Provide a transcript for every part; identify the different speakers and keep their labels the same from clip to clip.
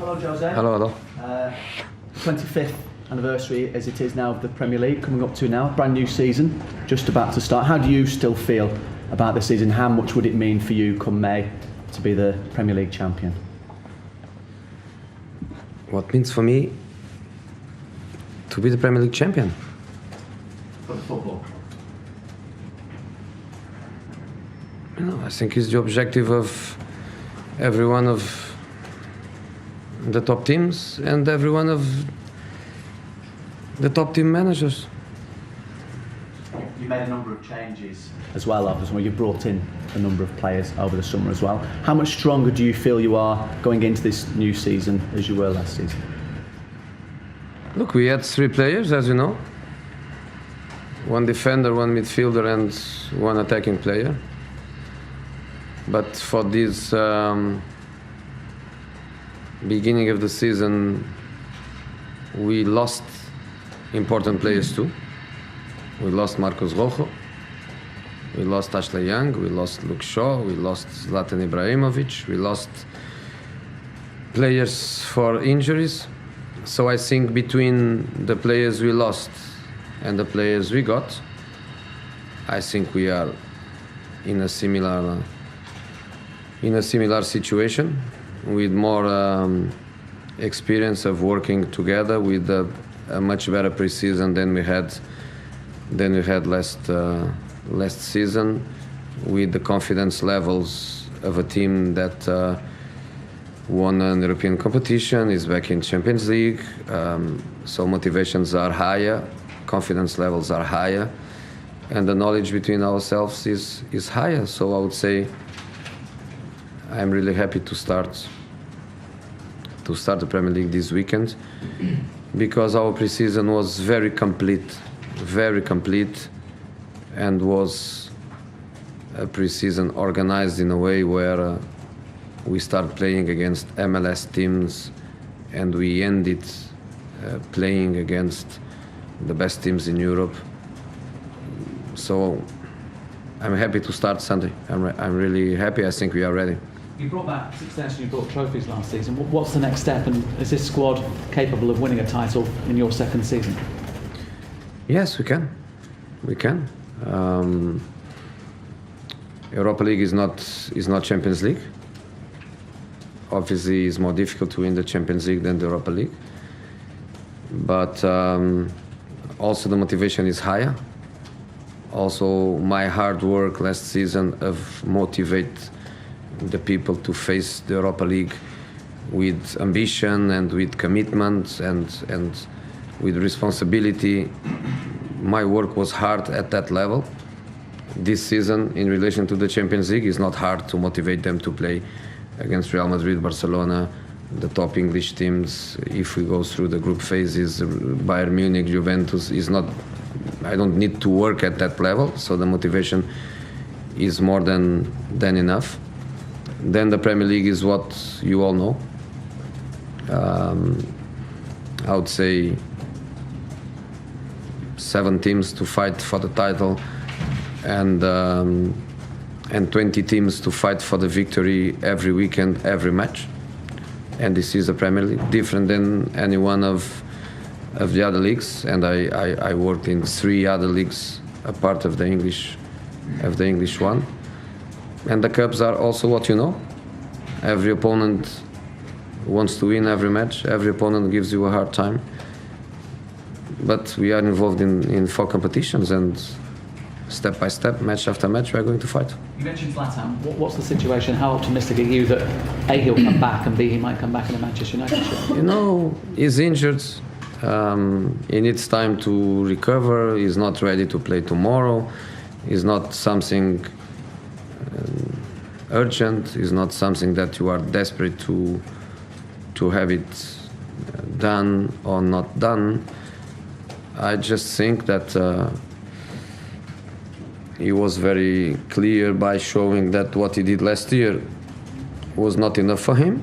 Speaker 1: Hello, Jose.
Speaker 2: Hello, hello.
Speaker 1: 25th anniversary as it is now of the Premier League coming up to now. Brand new season, just about to start. How do you still feel about this season? How much would it mean for you come May to be the Premier League champion?
Speaker 2: What means for me to be the Premier League champion?
Speaker 1: For the football.
Speaker 2: I think it's the objective of every one of the top teams and every one of the top team managers.
Speaker 1: You made a number of changes as well, obviously. You brought in a number of players over the summer as well. How much stronger do you feel you are going into this new season as you were last season?
Speaker 2: Look, we had 3 players, as you know. 1 defender, 1 midfielder and 1 attacking player. But for this beginning of the season, we lost important players too. We lost Marcos Rojo, we lost Ashley Young, we lost Luke Shaw, we lost Zlatan Ibrahimovic, we lost players for injuries. So I think between the players we lost and the players we got, I think we are in a similar situation, with more experience of working together, with a much better pre-season than we had last season, with the confidence levels of a team that won an European competition, is back in Champions League, so motivations are higher, confidence levels are higher, and the knowledge between ourselves is higher. So I would say I'm really happy to start the Premier League this weekend, because our pre-season was very complete, and was a pre-season organized in a way where we start playing against MLS teams and we ended playing against the best teams in Europe. So I'm happy to start Sunday. I'm really happy. I think we are ready.
Speaker 3: You brought back success and you brought trophies last season. What's the next step, and is this squad capable of winning a title in your second season?
Speaker 2: Yes, we can. We can. Europa League is not Champions League. Obviously, it's more difficult to win the Champions League than the Europa League. But also the motivation is higher. Also, my hard work last season of motivate the people to face the Europa League with ambition and with commitment and with responsibility. My work was hard at that level. This season, in relation to the Champions League, is not hard to motivate them to play against Real Madrid, Barcelona, the top English teams. If we go through the group phases, Bayern Munich, Juventus, is not. I don't need to work at that level, so the motivation is more than enough. Then the Premier League is what you all know. I would say 7 teams to fight for the title, and 20 teams to fight for the victory every weekend, every match. And this is a Premier League, different than any one of the other leagues. And I worked in 3 other leagues, a part of the English one. And the cups are also what you know. Every opponent wants to win every match. Every opponent gives you a hard time. But we are involved in 4 competitions, and step by step, match after match, we are going to fight.
Speaker 3: You mentioned Zlatan. What's the situation? How optimistic are you that A, he'll come back, and B, he might come back in a Manchester United shirt?
Speaker 2: You know, he's injured. He needs time to recover. He's not ready to play tomorrow. It's not something urgent. It's not something that you are desperate to have it done or not done. I just think that he was very clear by showing that what he did last year was not enough for him.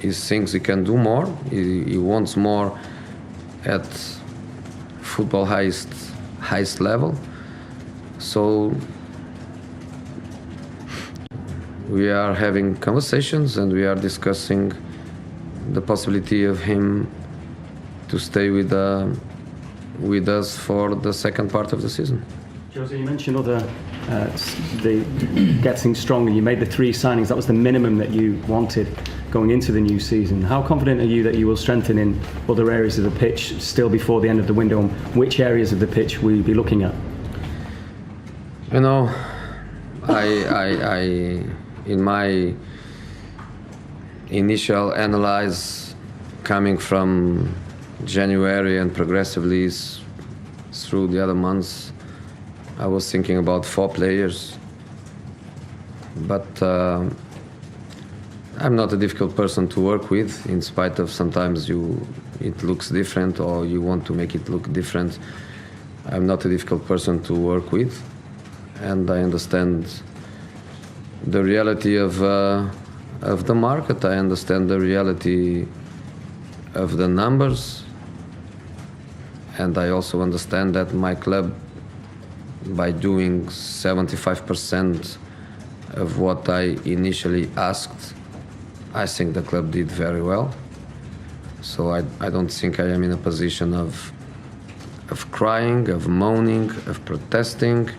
Speaker 2: He thinks he can do more. He wants more at football highest level. So we are having conversations and we are discussing the possibility of him to stay with us for the second part of the season.
Speaker 4: Jose, you mentioned the getting stronger. You made the 3 signings. That was the minimum that you wanted going into the new season. How confident are you that you will strengthen in other areas of the pitch still before the end of the window? And which areas of the pitch will you be looking at?
Speaker 2: You know, I in my initial analyze, coming from January and progressively through the other months, I was thinking about 4 players. But I'm not a difficult person to work with, in spite of sometimes it looks different or you want to make it look different. I'm not a difficult person to work with, and I understand the reality of the market. I understand the reality of the numbers, and I also understand that my club, by doing 75% of what I initially asked, I think the club did very well. So I don't think I am in a position of crying, of moaning, of protesting.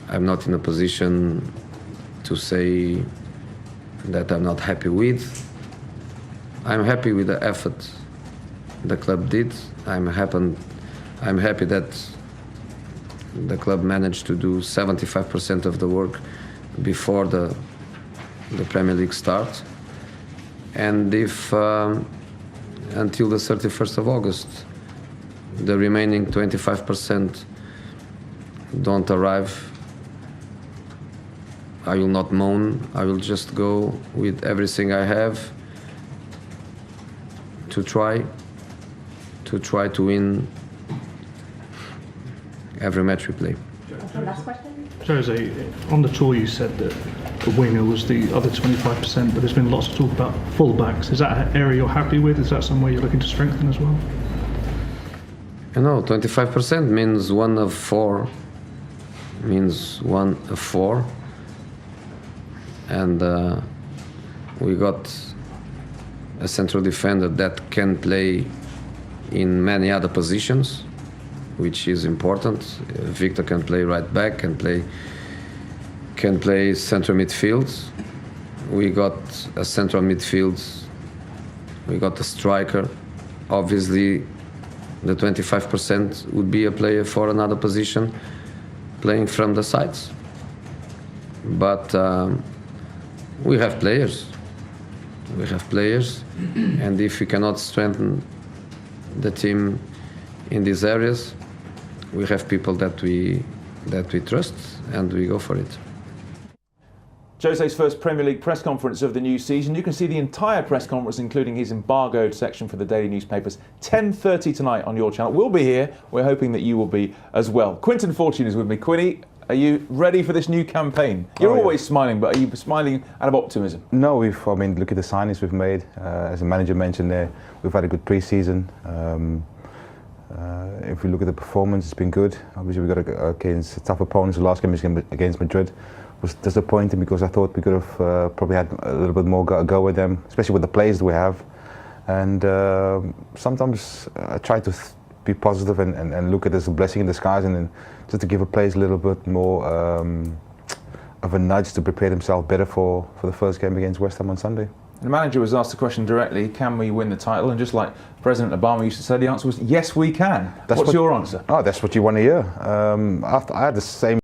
Speaker 2: I'm not in a position to say that I'm not happy with. I'm happy with the effort the club did. I'm happy that the club managed to do 75% of the work before the Premier League starts. And if until the 31st of August, the remaining 25% don't arrive, I will not moan. I will just go with everything I have to try to win every match we play.
Speaker 5: Okay, last question.
Speaker 6: Jose, on the tour you said that the winger was the other 25%, but there's been lots of talk about full-backs. Is that an area you're happy with? Is that somewhere you're looking to strengthen as well?
Speaker 2: You know, 25% means 1 of 4. Means 1 of 4. And we got a central defender that can play in many other positions, which is important. Victor can play right back, can play central midfield. We got a central midfield. We got a striker. Obviously, the 25% would be a player for another position, playing from the sides. But we have players. We have players, and if we cannot strengthen the team in these areas, we have people that we trust, and we go for it.
Speaker 7: Jose's first Premier League press conference of the new season. You can see the entire press conference, including his embargoed section for the daily newspapers, 10:30 tonight on your channel. We'll be here. We're hoping that you will be as well. Quinton Fortune is with me. Quinny, are you ready for this new campaign? You're always smiling, but are you smiling out of optimism?
Speaker 8: No, look at the signings we've made. As the manager mentioned there, we've had a good pre-season. If we look at the performance, it's been good. Obviously, we got against tough opponents. The last game against Madrid was disappointing because I thought we could have probably had a little bit more go with them, especially with the players that we have. And sometimes I try to be positive and look at it as a blessing in disguise, and then just to give the players a little bit more of a nudge to prepare themselves better for the first game against West Ham on Sunday.
Speaker 7: The manager was asked the question directly, can we win the title? And just like President Obama used to say, the answer was, yes, we can. What's your answer?
Speaker 8: Oh, that's what you want to hear. I had the same